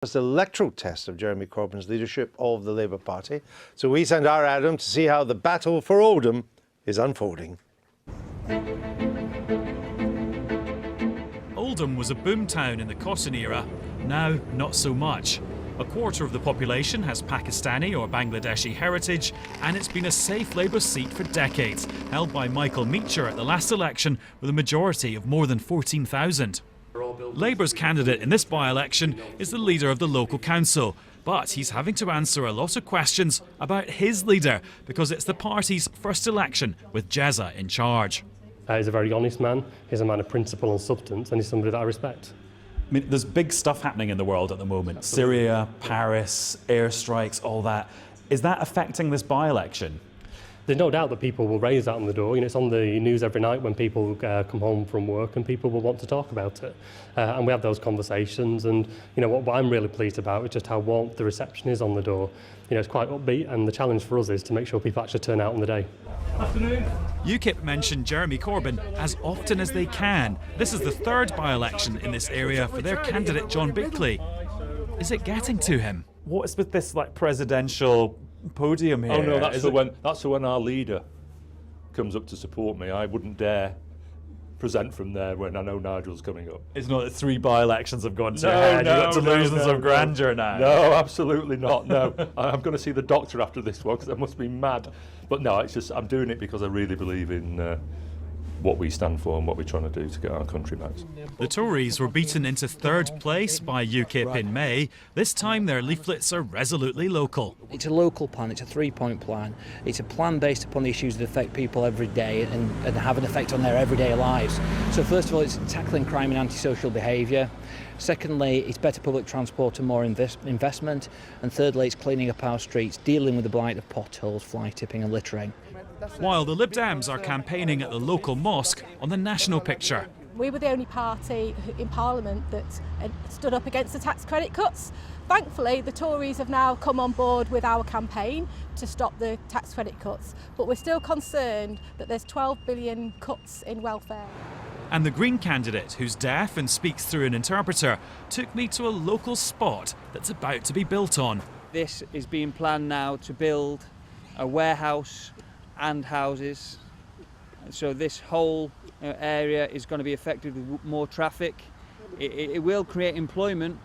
It's the electoral test of Jeremy Corbyn's leadership of the Labour Party. So we send our Adam to see how the battle for Oldham is unfolding. Oldham was a boomtown in the Cotton era. Now, not so much. A quarter of the population has Pakistani or Bangladeshi heritage, and it's been a safe Labour seat for decades, held by Michael Meacher at the last election with a majority of more than 14,000. Labour's candidate in this by-election is the leader of the local council, but he's having to answer a lot of questions about his leader because it's the party's first election with Jezza in charge. He's a very honest man, he's a man of principle and substance, and he's somebody that I respect. I mean, there's big stuff happening in the world at the moment. Absolutely. Syria, Paris, airstrikes, all that. Is that affecting this by-election? There's no doubt that people will raise that on the door. You know, it's on the news every night when people come home from work, and people will want to talk about it. And we have those conversations. And you know what I'm really pleased about is just how warm the reception is on the door. You know, it's quite upbeat, and the challenge for us is to make sure people actually turn out on the day. Afternoon. UKIP mention Jeremy Corbyn as often as they can. This is the third by-election in this area for their candidate John Bickley. Is it getting to him? What is with this presidential podium here? Oh no, that's when our leader comes up to support me. I wouldn't dare present from there when I know Nigel's coming up. It's not that 3 by-elections have gone to your head. You've got delusions of grandeur now. No, absolutely not. No, I'm going to see the doctor after this one because I must be mad. But no, it's just I'm doing it because I really believe in what we stand for and what we're trying to do to get our country back. The Tories were beaten into third place by UKIP in May. This time their leaflets are resolutely local. It's a local plan, it's a 3-point plan. It's a plan based upon the issues that affect people every day and have an effect on their everyday lives. So first of all, it's tackling crime and antisocial behaviour. Secondly, it's better public transport and more investment. And thirdly, it's cleaning up our streets, dealing with the blight of potholes, fly tipping and littering. While the Lib Dems are campaigning at the local mosque on the national picture. We were the only party in Parliament that stood up against the tax credit cuts. Thankfully, the Tories have now come on board with our campaign to stop the tax credit cuts, but we're still concerned that there's 12 billion cuts in welfare. And the Green candidate, who's deaf and speaks through an interpreter, took me to a local spot that's about to be built on. This is being planned now to build a warehouse and houses. So this whole area is going to be affected with more traffic. It will create employment,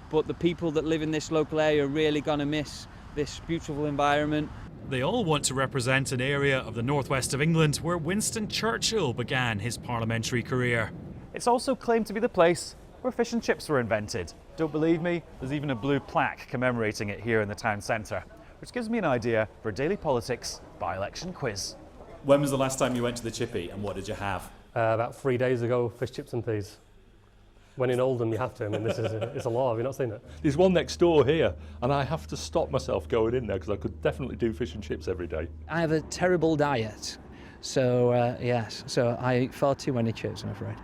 but the people that live in this local area are really going to miss this beautiful environment. They all want to represent an area of the northwest of England where Winston Churchill began his parliamentary career. It's also claimed to be the place where fish and chips were invented. Don't believe me? There's even a blue plaque commemorating it here in the town centre, which gives me an idea for a Daily Politics by-election quiz. When was the last time you went to the Chippy and what did you have? About 3 days ago, fish, chips and peas. When in Oldham you have to, I mean, it's a law, have you not seen it? There's one next door here, and I have to stop myself going in there because I could definitely do fish and chips every day. I have a terrible diet, so yes, so I eat far too many chips, I'm afraid.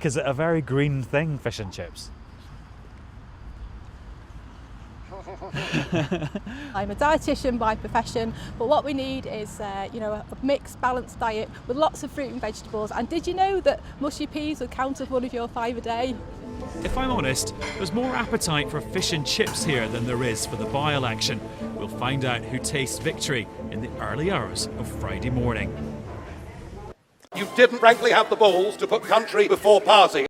Is it a very green thing, fish and chips? I'm a dietitian by profession, but what we need is a mixed, balanced diet with lots of fruit and vegetables. And did you know that mushy peas would count as one of your 5 a day? If I'm honest, there's more appetite for fish and chips here than there is for the by-election. We'll find out who tastes victory in the early hours of Friday morning. You didn't frankly have the balls to put country before party.